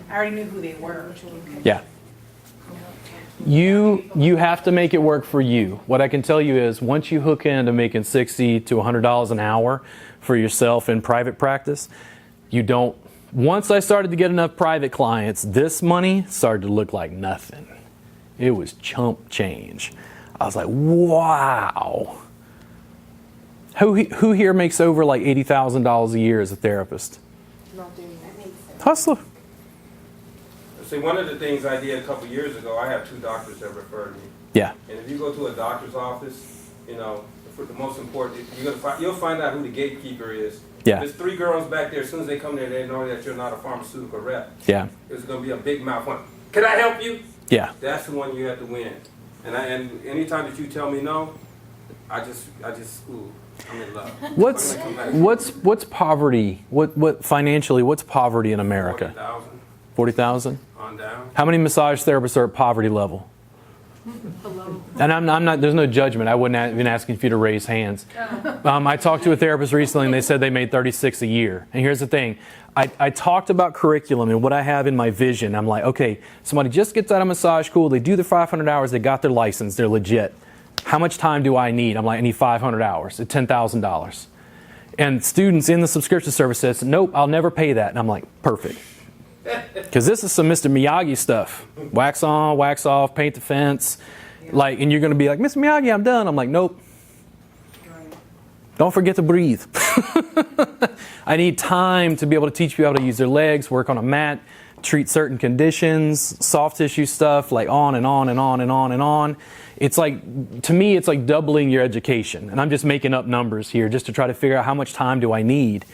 I already knew who they were. Yeah. You have to make it work for you. What I can tell you is once you hook into making $60 to $100 an hour for yourself in private practice, you don't. Once I started to get enough private clients, this money started to look like nothing. It was chump change. I was like, wow. Who here makes over like $80,000 a year as a therapist? Hustler. See, one of the things I did a couple years ago, I have 2 doctors that referred me. Yeah. And if you go to a doctor's office, you know, for the most important, you'll find out who the gatekeeper is. Yeah. There's 3 girls back there. As soon as they come there, they know that you're not a pharmaceutical rep. Yeah. It's going to be a big mouth one. Can I help you? Yeah. That's the one you have to win. And anytime that you tell me no, I just ooh, I'm in love. What's poverty? What financially? What's poverty in America? 40,000. 40,000? On down. How many massage therapists are at poverty level? And I'm not. There's no judgment. I wouldn't even asking for you to raise hands. I talked to a therapist recently, and they said they made 36 a year. And here's the thing: I talked about curriculum and what I have in my vision. I'm like, okay, somebody just gets out of massage school, they do their 500 hours, they got their license, they're legit. How much time do I need? I'm like, I need 500 hours at $10,000. And students in the subscription service says, nope, I'll never pay that. And I'm like, perfect. Because this is some Mr. Miyagi stuff. Wax on, wax off, paint the fence. Like, and you're going to be like, Mr. Miyagi, I'm done. I'm like, nope. Don't forget to breathe. I need time to be able to teach people how to use their legs, work on a mat, treat certain conditions, soft tissue stuff, like on and on and on and on and on. It's like, to me, it's like doubling your education. And I'm just making up numbers here just to try to figure out how much time do I need.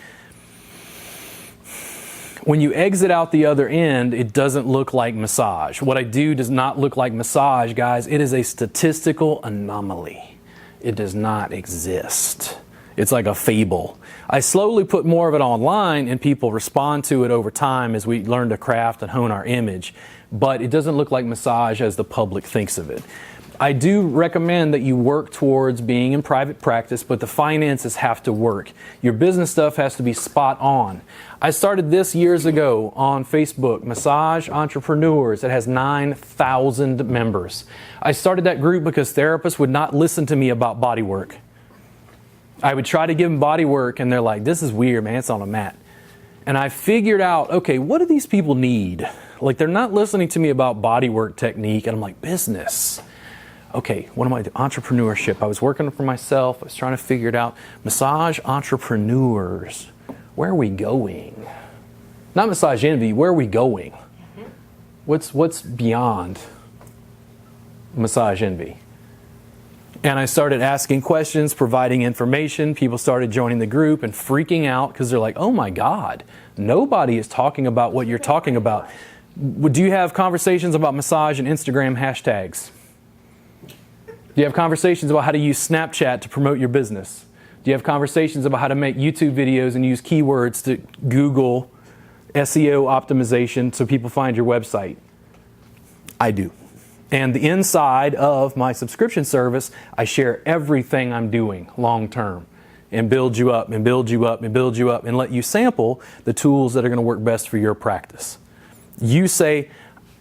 When you exit out the other end, it doesn't look like massage. What I do does not look like massage, guys. It is a statistical anomaly. It does not exist. It's like a fable. I slowly put more of it online and people respond to it over time as we learn to craft and hone our image. But it doesn't look like massage as the public thinks of it. I do recommend that you work towards being in private practice, but the finances have to work. Your business stuff has to be spot on. I started this years ago on Facebook, Massage Entrepreneurs. It has 9,000 members. I started that group because therapists would not listen to me about body work. I would try to give them body work and they're like, this is weird, man, it's on a mat. And I figured out, okay, what do these people need? Like, they're not listening to me about body work technique. And I'm like, business. Okay, what am I doing? Entrepreneurship. I was working for myself. I was trying to figure it out. Massage entrepreneurs. Where are we going? Not massage envy. Where are we going? What's beyond massage envy? And I started asking questions, providing information. People started joining the group and freaking out because they're like, oh my God, nobody is talking about what you're talking about. Do you have conversations about massage and Instagram hashtags? Do you have conversations about how to use Snapchat to promote your business? Do you have conversations about how to make YouTube videos and use keywords to Google SEO optimization so people find your website? I do. And the inside of my subscription service, I share everything I'm doing long term and build you up and build you up and build you up and let you sample the tools that are going to work best for your practice. You say,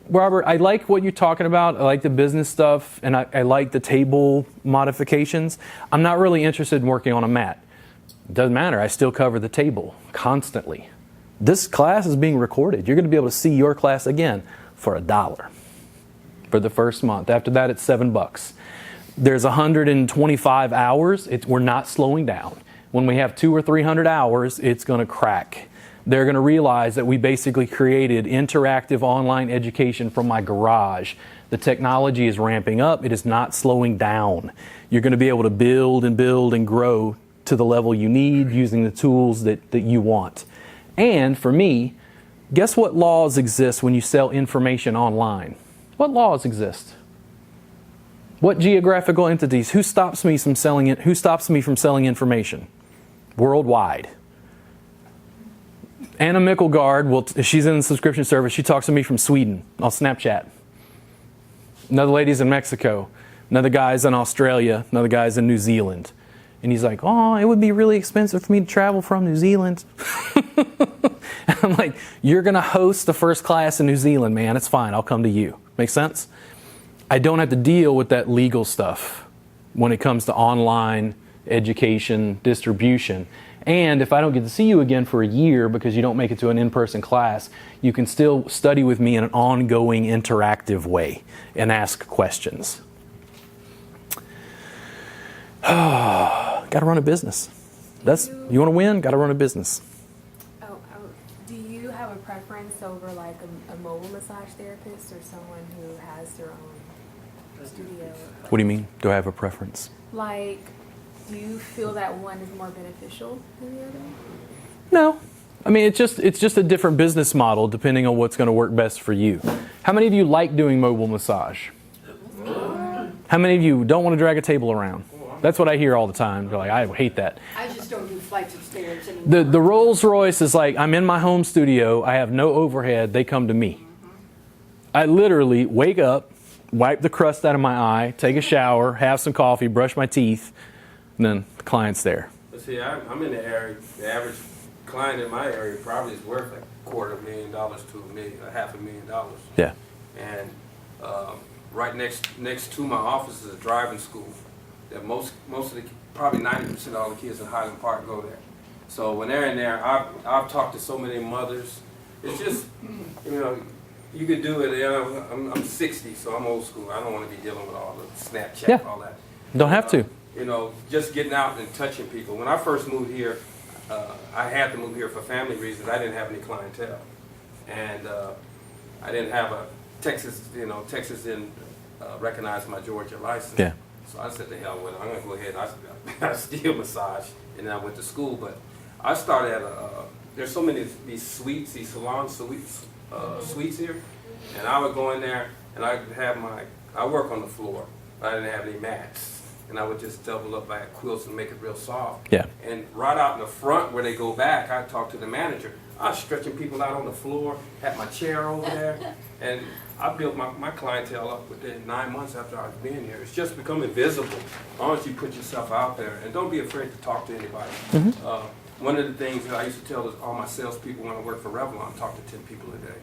Robert, I like what you're talking about. I like the business stuff and I like the table modifications. I'm not really interested in working on a mat. It doesn't matter. I still cover the table constantly. This class is being recorded. You're going to be able to see your class again for $1 for the first month. After that, it's $7. There's 125 hours. We're not slowing down. When we have 200 or 300 hours, it's going to crack. They're going to realize that we basically created interactive online education from my garage. The technology is ramping up. It is not slowing down. You're going to be able to build and build and grow to the level you need using the tools that you want. And for me, guess what laws exist when you sell information online? What laws exist? What geographical entities? Who stops me from selling it? Who stops me from selling information? Worldwide. Anna Mickelgard, she's in the subscription service. She talks to me from Sweden on Snapchat. Another lady's in Mexico. Another guy's in Australia. Another guy's in New Zealand. And he's like, oh, it would be really expensive for me to travel from New Zealand. I'm like, you're going to host the first class in New Zealand, man. It's fine. I'll come to you. Make sense? I don't have to deal with that legal stuff when it comes to online education distribution. And if I don't get to see you again for a year because you don't make it to an in-person class, you can still study with me in an ongoing interactive way and ask questions. Got to run a business. You want to win? Got to run a business. Do you have a preference over like a mobile massage therapist or someone who has their own studio? What do you mean? Do I have a preference? Like, do you feel that one is more beneficial than the other? No. I mean, it's just a different business model depending on what's going to work best for you. How many of you like doing mobile massage? How many of you don't want to drag a table around? That's what I hear all the time. They're like, I hate that. I just don't do flights of stairs anymore. The Rolls Royce is like, I'm in my home studio, I have no overhead, they come to me. I literally wake up, wipe the crust out of my eye, take a shower, have some coffee, brush my teeth, and then the client's there. But see, I'm in the area, the average client in my area probably is worth like $250,000 to $500,000. Yeah. And right next to my office is a driving school that most of the, probably 90% of all the kids in Highland Park go there. So when they're in there, I've talked to so many mothers. It's just, you could do it. I'm 60, so I'm old school. I don't want to be dealing with all the Snapchat, all that. Don't have to. Just getting out and touching people. When I first moved here, I had to move here for family reasons. I didn't have any clientele, and I didn't have a Texas. Texas didn't recognize my Georgia license. Yeah. So I said, "The hell with it. I'm gonna go ahead." I still massage, and then I went to school. But I started at there's so many these suites, these salon suites here, and I would go in there and I work on the floor, but I didn't have any mats, and I would just double up like quilts and make it real soft. Yeah. And right out in the front where they go back, I talk to the manager. I was stretching people out on the floor, had my chair over there, and I built my clientele up within 9 months after I've been here. It's just becoming visible as long as you put yourself out there, and don't be afraid to talk to anybody. One of the things that I used to tell all my salespeople when I worked for Revlon, talk to 10 people a day.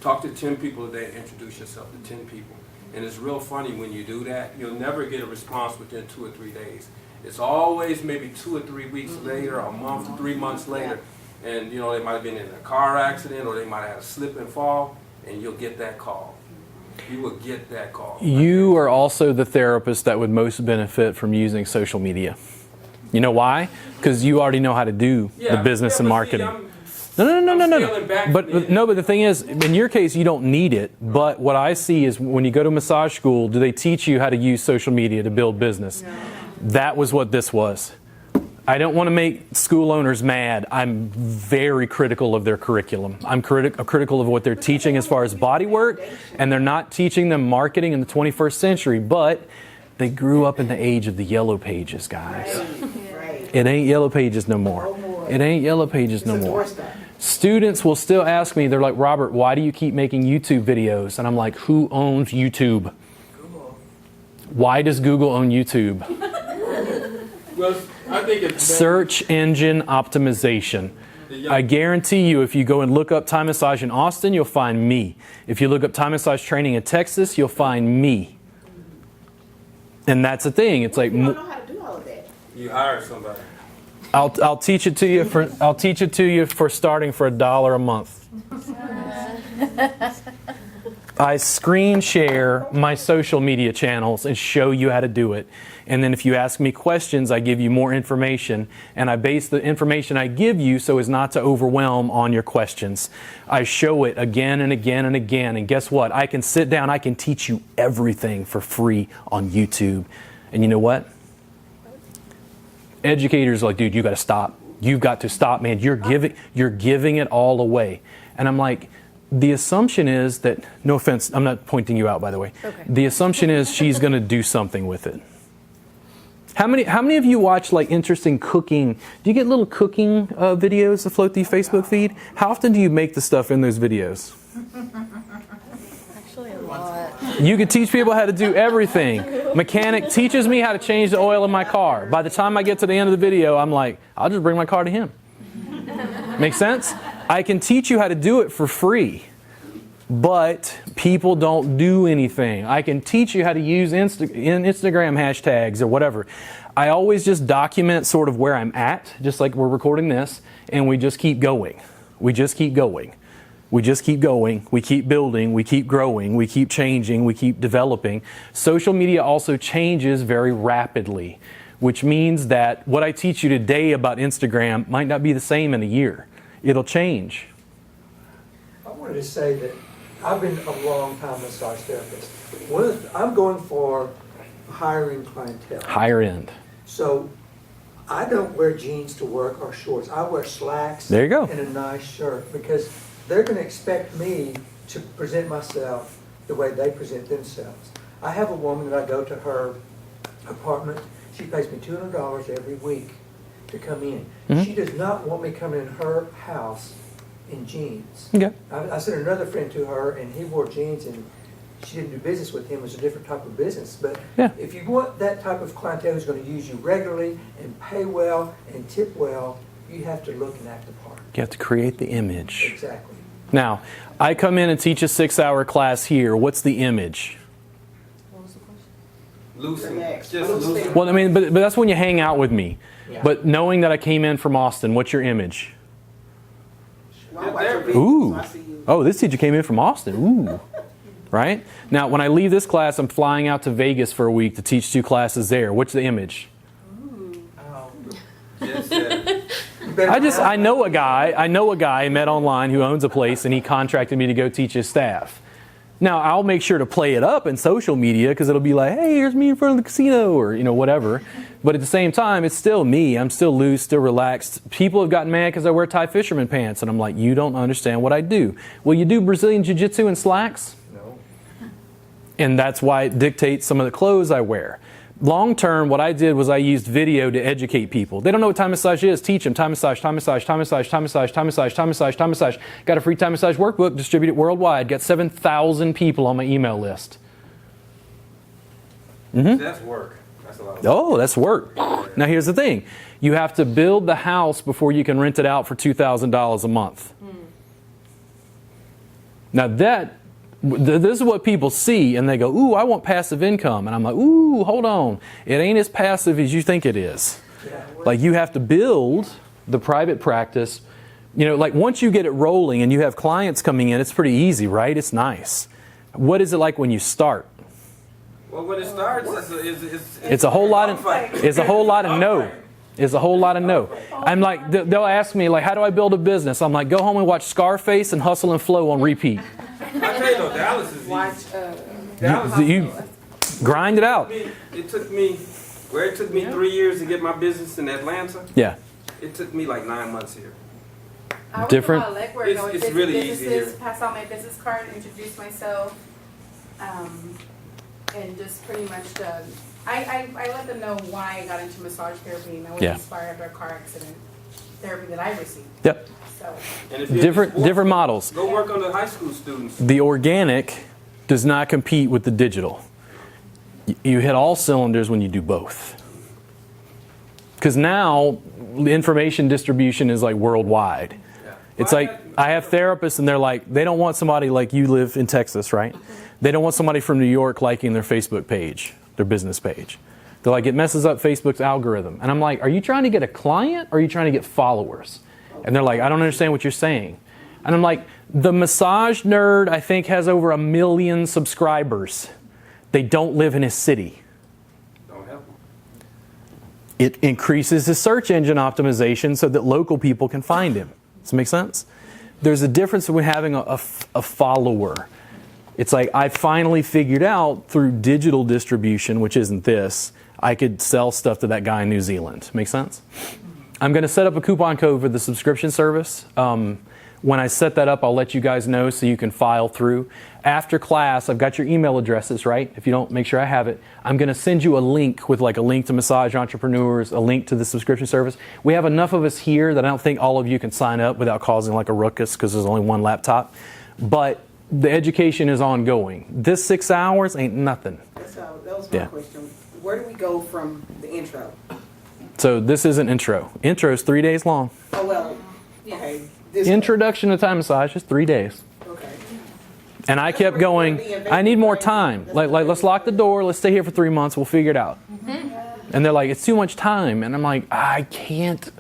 Talk to 10 people a day and introduce yourself to 10 people. And it's real funny when you do that, you'll never get a response within 2 or 3 days. It's always maybe 2 or 3 weeks later, a month, 3 months later. And they might have been in a car accident or they might have had a slip and fall, and you'll get that call. You will get that call. You are also the therapist that would most benefit from using social media. You know why? Because you already know how to do the business and marketing. No. But the thing is, in your case, you don't need it. But what I see is when you go to massage school, do they teach you how to use social media to build business? No. That was what this was. I don't want to make school owners mad. I'm very critical of their curriculum. I'm critical of what they're teaching as far as body work, and they're not teaching them marketing in the 21st century, but they grew up in the age of the yellow pages, guys. Right. It ain't yellow pages no more. It ain't yellow pages no more. Students will still ask me, they're like, Robert, why do you keep making YouTube videos? And I'm like, who owns YouTube? Google. Why does Google own YouTube? Well, I think it's search engine optimization. I guarantee you, if you go and look up Thai massage in Austin, you'll find me. If you look up Thai massage training in Texas, you'll find me. And that's the thing. It's like you don't know how to do all of that. You hire somebody. I'll teach it to you for starting for $1 a month. I screen share my social media channels and show you how to do it. And then if you ask me questions, I give you more information. And I base the information I give you so as not to overwhelm on your questions. I show it again and again and again. And guess what? I can sit down, I can teach you everything for free on YouTube. And you know what? Educators are like, dude, you got to stop. You've got to stop, man. You're giving it all away. And I'm like, the assumption is that, no offense, I'm not pointing you out, by the way. Okay. The assumption is she's going to do something with it. How many of you watch like interesting cooking? Do you get little cooking videos that float through your Facebook feed? How often do you make the stuff in those videos? Actually, a lot. You can teach people how to do everything. Mechanic teaches me how to change the oil in my car. By the time I get to the end of the video, I'm like, I'll just bring my car to him. Make sense? I can teach you how to do it for free, but people don't do anything. I can teach you how to use Instagram hashtags or whatever. I always just document sort of where I'm at, just like we're recording this, and we just keep going. We just keep going. We just keep going. We keep building. We keep growing. We keep changing. We keep developing. Social media also changes very rapidly, which means that what I teach you today about Instagram might not be the same in a year. It'll change. I wanted to say that I've been a long time massage therapist. I'm going for hiring clientele. Higher end. So I don't wear jeans to work or shorts. I wear slacks There you go. and a nice shirt because they're going to expect me to present myself the way they present themselves. I have a woman that I go to her apartment. She pays me $200 every week to come in. Mhm. She does not want me coming in her house in jeans. Okay. I sent another friend to her, and he wore jeans, and she didn't do business with him. It was a different type of business. But Yeah. if you want that type of clientele who's going to use you regularly and pay well and tip well, you have to look and act the part. You have to create the image. Exactly. Now, I come in and teach a 6-hour class here. What's the image? Loosen, Relax. just Loosen. loosen. Well, I mean, but that's when you hang out with me. Yeah. But knowing that I came in from Austin, what's your image? Well, I watch your videos, Ooh. so I see you. Oh, this teacher came in from Austin. Ooh. Right? Now, when I leave this class, I'm flying out to Vegas for a week to teach 2 classes there. What's the image? Just, You better I know a guy I met online who owns a place, and he contracted me to go teach his staff. Now, I'll make sure to play it up in social media because it'll be like, hey, here's me in front of the casino or, whatever. But at the same time, it's still me. I'm still loose, still relaxed. People have gotten mad because I wear Thai fisherman pants. And I'm like, you don't understand what I do. Well, you do Brazilian Jiu-Jitsu in slacks? No. And that's why it dictates some of the clothes I wear. Long term, what I did was I used video to educate people. They don't know what Thai massage is. Teach them Thai massage, Thai massage, Thai massage, Thai massage, Thai massage, Thai massage, Thai massage. Got a free Thai massage workbook, distributed worldwide. Got 7,000 people on my email list. That's work. That's a lot of work. Oh, that's work. Now here's the thing. You have to build the house before you can rent it out for $2,000 a month. Now this is what people see, and they go, ooh, I want passive income. And I'm like, ooh, hold on. It ain't as passive as you think it is. Like, you have to build the private practice. Like once you get it rolling and you have clients coming in, it's pretty easy, right? It's nice. What is it like when you start? Well, when it starts, It's a whole lot of no. It's a whole lot of no. I'm like, they'll ask me, like, how do I build a business? I'm like, go home and watch Scarface and Hustle and Flow on repeat. I tell you though, Dallas is Watch, easy. Dallas You grind it out. It took me 3 years to get my business in Atlanta. Yeah. It took me like 9 months here. I work Different- a lot of legwork. It's- I would it's visit really easy businesses, here. pass out my business card, introduce myself, and just pretty much I let them know why I got into massage therapy, and I was Yeah. inspired by a car accident therapy that I received. Yep. So And if you're in sports, Different models. Go work on the high school students. The organic does not compete with the digital. You hit all cylinders when you do both. Because now the information distribution is like worldwide. Yeah. It's like I have therapists and they're like, they don't want somebody like you live in Texas, right? They don't want somebody from New York liking their Facebook page, their business page. They're like, it messes up Facebook's algorithm. And I'm like, are you trying to get a client or are you trying to get followers? And they're like, I don't understand what you're saying. And I'm like, the massage nerd, I think, has over 1 million subscribers. They don't live in his city. Don't help them. It increases his search engine optimization so that local people can find him. Does that make sense? There's a difference between having a follower. It's like I finally figured out through digital distribution, which isn't this, I could sell stuff to that guy in New Zealand. Make sense? I'm going to set up a coupon code for the subscription service. When I set that up, I'll let you guys know so you can file through. After class, I've got your email addresses, right? If you don't, make sure I have it. I'm going to send you a link with like a link to Massage Entrepreneurs, a link to the subscription service. We have enough of us here that I don't think all of you can sign up without causing like a ruckus because there's only one laptop. But the education is ongoing. This 6 hours ain't nothing. So that was my Yeah. question. Where do we go from the intro? So this is an intro. Intro is 3 days long. Oh, well, Okay. This- Introduction to Thai massage is 3 days. Okay. And I kept going, I need more time. Like let's lock the door. Let's stay here for 3 months. We'll figure it out. And they're like, it's too much time. And I'm like, I can't.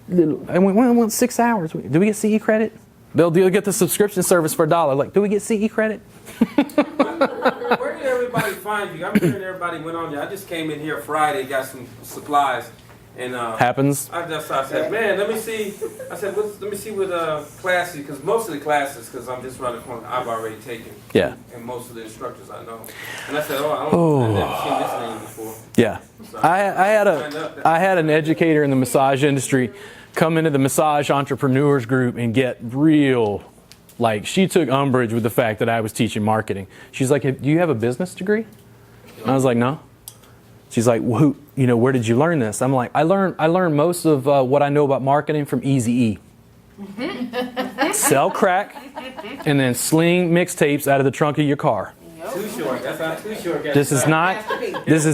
And we want 6 hours. Do we get CE credit? They'll get the subscription service for $1. Like, do we get CE credit? Where did everybody find you? I'm hearing everybody went on there. I just came in here Friday, got some supplies, and Happens. I said, man, let me see. I said, let me see what classes, because most of the classes, because I'm just around the corner, I've already taken. Yeah. And most of the instructors I know. And I said, I've never seen this name before. Yeah. So I had an educator in the massage industry come into the massage entrepreneurs group and get real, like, she took umbrage with the fact that I was teaching marketing. She's like, do you have a business degree? And I was like, no. She's like, well, where did you learn this? I'm like, I learned most of what I know about marketing from Eazy-E. Sell crack and then sling mixtapes out of the trunk of your car. Too short. That's not too short. This is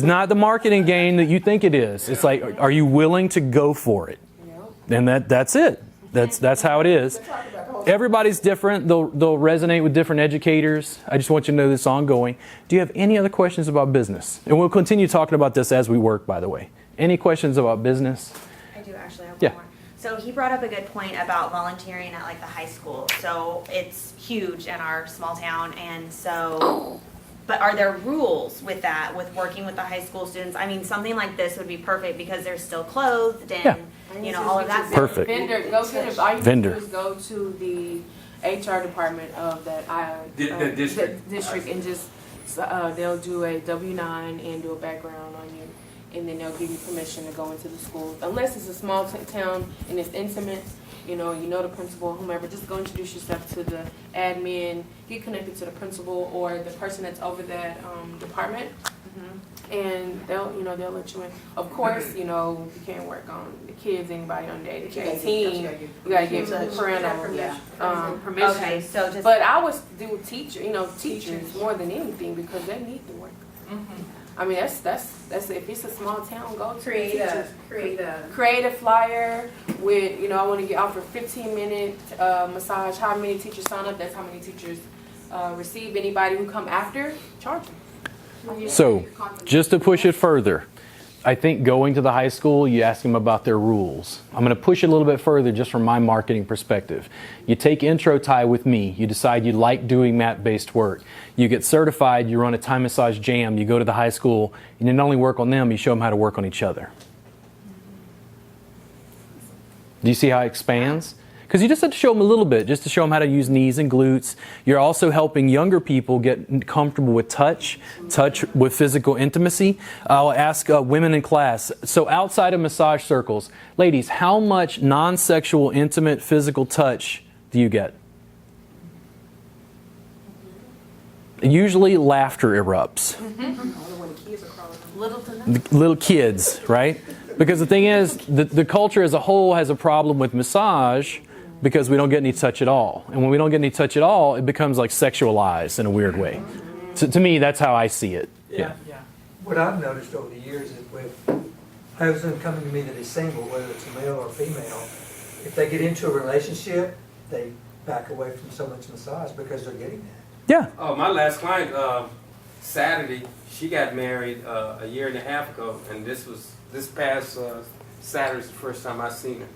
not the marketing game that you think it is. It's like, are you willing to go for it? And that's it. That's how it is. Everybody's different. They'll resonate with different educators. I just want you to know this is ongoing. Do you have any other questions about business? And we'll continue talking about this as we work, by the way. Any questions about business? I do actually have Yeah. one more. So he brought up a good point about volunteering at like the high school. So it's huge in our small town, and so, but are there rules with that, with working with the high school students? I mean, something like this would be perfect because they're still clothed and all of that. Perfect. Vendor, go to the, all you Vendor. do is go to the HR department of that The district. district and just they'll do a W-9 and do a background on you, and then they'll give you permission to go into the school. Unless it's a small town and it's intimate, you know the principal, whomever, just go introduce yourself to the admin, get connected to the principal or the person that's over that department. And they'll let you in. Of course, you can't work on the kids, anybody under the age of 18. You gotta get parental permission. Okay, so just. But I would do teachers more than anything because they need the work. I mean, that's if it's a small town, go to Create create a flyer with I want to get offered 15-minute massage. How many teachers sign up? That's how many teachers receive. Anybody who come after, charge them. So, just to push it further, I think going to the high school, you ask them about their rules. I'm going to push it a little bit further just from my marketing perspective. You take Intro Thai with me. You decide you like doing mat-based work. You get certified. You run a Thai massage jam. You go to the high school. And you not only work on them, you show them how to work on each other. Do you see how it expands? Because you just have to show them a little bit, just to show them how to use knees and glutes. You're also helping younger people get comfortable with touch with physical intimacy. I'll ask women in class, so outside of massage circles, ladies, how much non-sexual, intimate, physical touch do you get? Usually laughter erupts. Little kids, right? Because the thing is, the culture as a whole has a problem with massage because we don't get any touch at all. And when we don't get any touch at all, it becomes like sexualized in a weird way. To me, that's how I see it. Yeah. What I've noticed over the years is with husband coming to me that is single, whether it's a male or female, if they get into a relationship, they back away from so much massage because they're getting that. Yeah. Oh, my last client, Saturday, she got married a year and a half ago, and this past Saturday's the first time I seen her.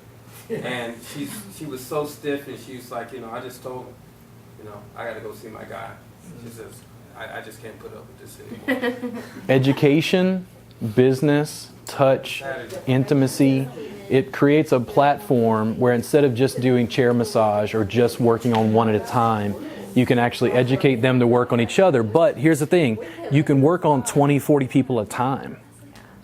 And she was so stiff, and she was like, I just told her, I got to go see my guy. She says, I just can't put up with this anymore. Education, business, touch, intimacy. It creates a platform where instead of just doing chair massage or just working on one at a time, you can actually educate them to work on each other. But here's the thing, you can work on 20, 40 people at a time.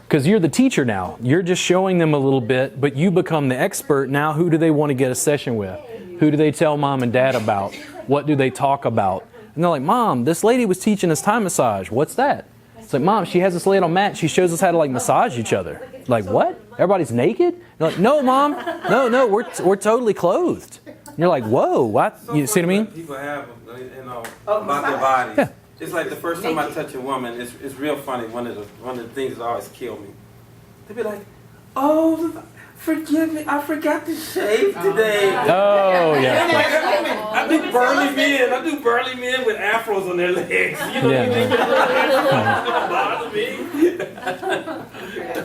Because you're the teacher now. You're just showing them a little bit, but you become the expert. Now who do they want to get a session with? Who do they tell mom and dad about? What do they talk about? And they're like, Mom, this lady was teaching us Thai massage. What's that? It's like, Mom, she has us laid on mat. She shows us how to massage each other. Like, what? Everybody's naked? They're like, no, Mom. No, we're totally clothed. And you're like, whoa, what? You see what I mean? People have, about their bodies. Yeah. It's like the first time I touch a woman, it's real funny. One of the things that always kill me. They be like, oh, Forgive me, I forgot to shave today. Oh yeah. I do burly men. I do burly men with afros on their legs. You know Yeah. what I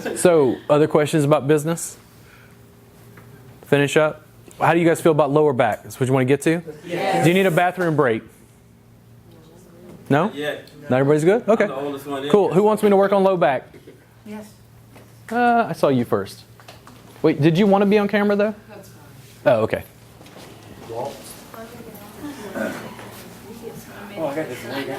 mean? So, other questions about business? Finish up. How do you guys feel about lower back? That's what you want to get to? Yes. Do you need a bathroom break? No? Yeah. Not everybody's good? I'm Okay. the oldest one in Cool. here. Who wants me to work on low back? Yes. I saw you first. Wait, did you want to be on camera though? That's fine. Oh, okay. Oh, I got this one.